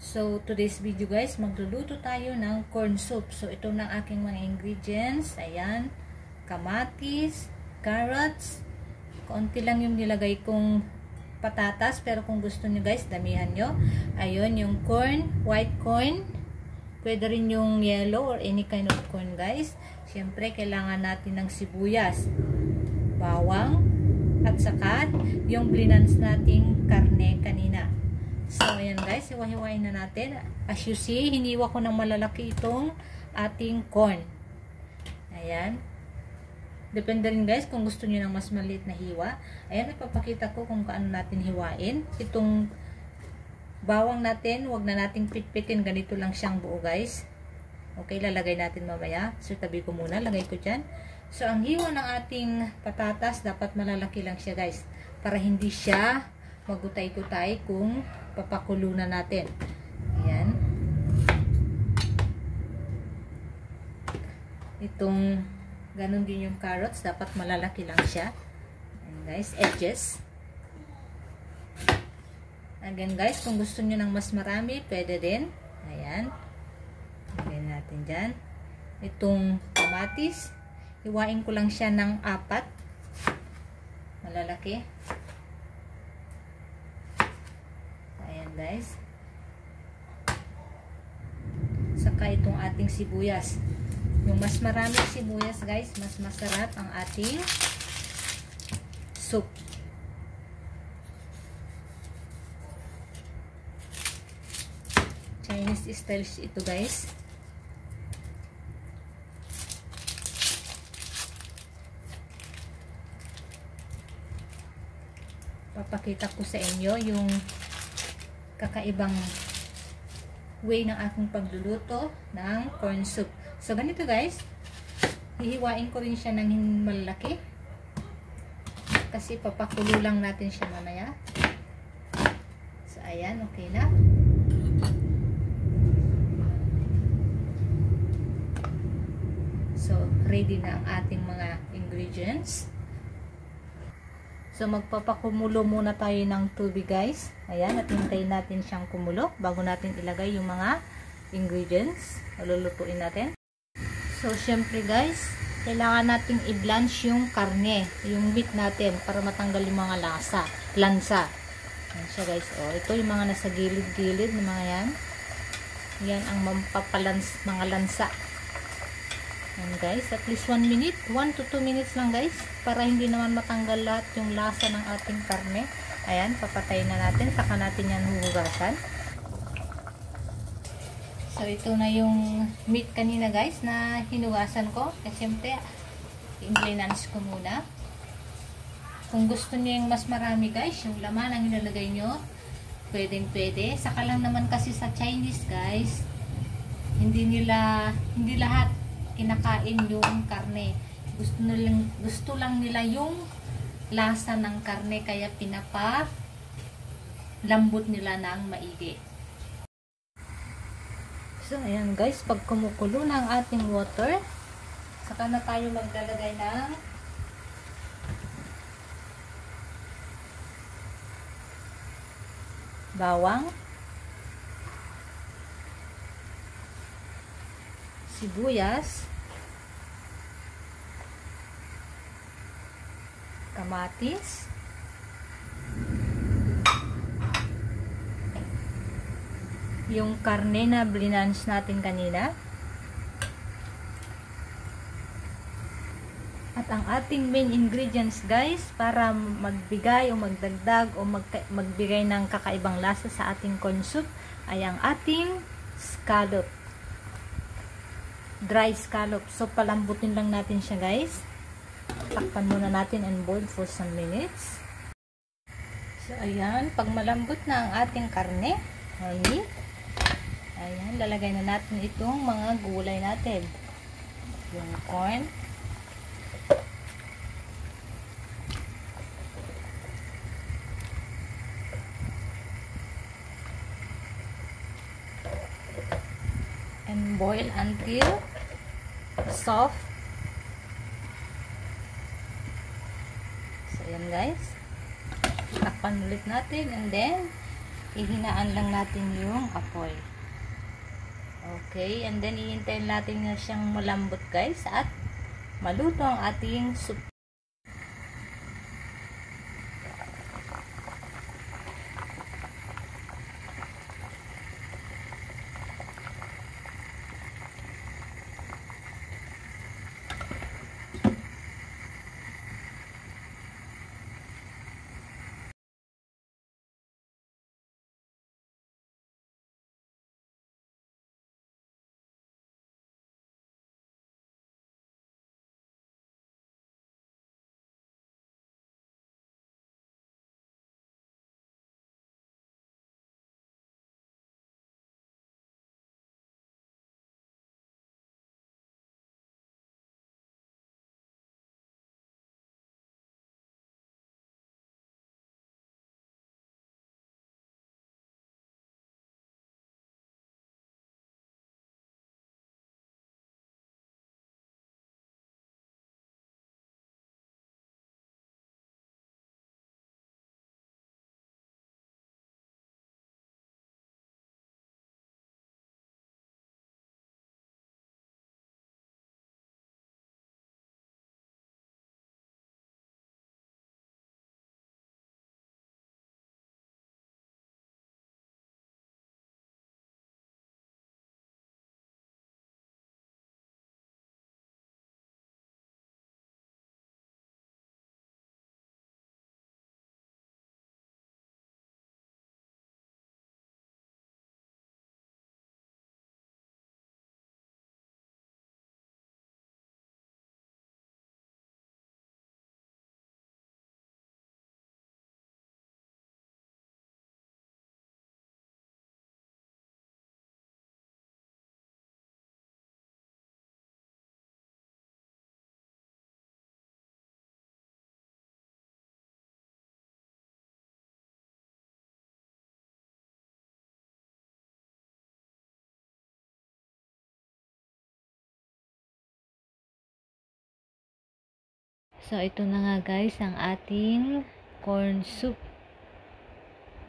So, today's video guys, magluluto tayo ng corn soup. So, ito na aking mga ingredients. Ayan, kamatis, carrots, konti lang yung nilagay kong patatas. Pero kung gusto nyo guys, damihan nyo. Ayun, yung corn, white corn. Pwede rin yung yellow or any kind of corn guys. Siyempre, kailangan natin ng sibuyas, bawang, at saka yung blinans nating karne kanina. So, ayan guys, hiwa-hiwain na natin. As you see, hiniwa ko ng malalaki itong ating corn. Ayan. Depende rin guys kung gusto niyo ng mas maliit na hiwa. Ayan, ipapakita ko kung paano natin hiwain. Itong bawang natin, wag na nating pitpitin. Ganito lang siyang buo guys. Okay, lalagay natin mamaya. So, tabi ko muna. Lagay ko dyan. So, ang hiwa ng ating patatas, dapat malalaki lang siya guys. Para hindi siya magutay-gutay kung papakulo na natin. Ayan. Itong ganun din yung carrots, dapat malalaki lang siya. Ayan guys, edges. Again guys, kung gusto nyo ng mas marami, pwede din. Ayan. Lagyan natin dyan. Itong kamatis, hiwain ko lang siya ng 4. Malalaki. Guys, saka itong ating sibuyas. Yung mas maraming sibuyas guys, mas masarap ang ating soup. Chinese style ito guys. Papakita ko sa inyo yung kakaibang way ng aking pagluluto ng corn soup. So, ganito guys. Hihiwain ko rin siya ng malaki. Kasi papakulo lang natin siya mamaya. So, ayan. Okay na. So, ready na ang ating mga ingredients. So, magpapakumulo muna tayo ng tubig guys. Ayan, at hintayin natin siyang kumulo bago natin ilagay yung mga ingredients. Lulutuin natin. So, syempre guys, kailangan natin i-blanch yung karne, yung meat natin para matanggal yung mga lansa. Ayan siya guys. O, ito yung mga nasa gilid-gilid ng mga yan. Yan ang mga lansa. Ayan guys, at least 1 minute, 1 to 2 minutes lang guys, para hindi naman matanggal lahat yung lasa ng ating karne. Ayan, papatayin na natin, saka natin yan huhugasan. So, ito na yung meat kanina guys na hinugasan ko. Kasi siyempre, i-ingredients ko muna. Kung gusto niyo yung mas marami guys, yung laman ang ilalagay nyo, pwedeng pwede. Saka lang naman kasi sa Chinese guys, hindi lahat kinakain yung karne. Gusto lang nila yung lasa ng karne, kaya lambot nila ng maigi. So, ayan guys, pag kumukulo na ang ating water, saka na tayo maglalagay ng bawang, sibuyas, kamatis, yung karne na blinange natin kanina, at ang ating main ingredients guys para magbigay o magdagdag o magbigay ng kakaibang lasa sa ating corn soup ay ang ating scallop. Dry scallop. So, palambutin lang natin siya guys. Takpan muna natin and boil for some minutes. So, ayan. Pag malambot na ang ating karne, ayan, lalagay na natin itong mga gulay natin. Yung corn. And boil until soft. So, ayan guys. Takpan ulit natin and then Ihinaan lang natin yung apoy. Okay, and then ihintayin natin na siyang malambot guys at maluto ang ating soup. So, ito na nga guys ang ating corn soup.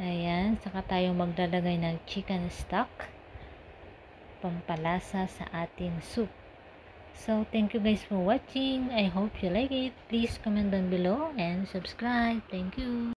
Ayan, saka tayo maglalagay ng chicken stock. Pampalasa sa ating soup. So, thank you guys for watching. I hope you like it. Please comment down below and subscribe. Thank you.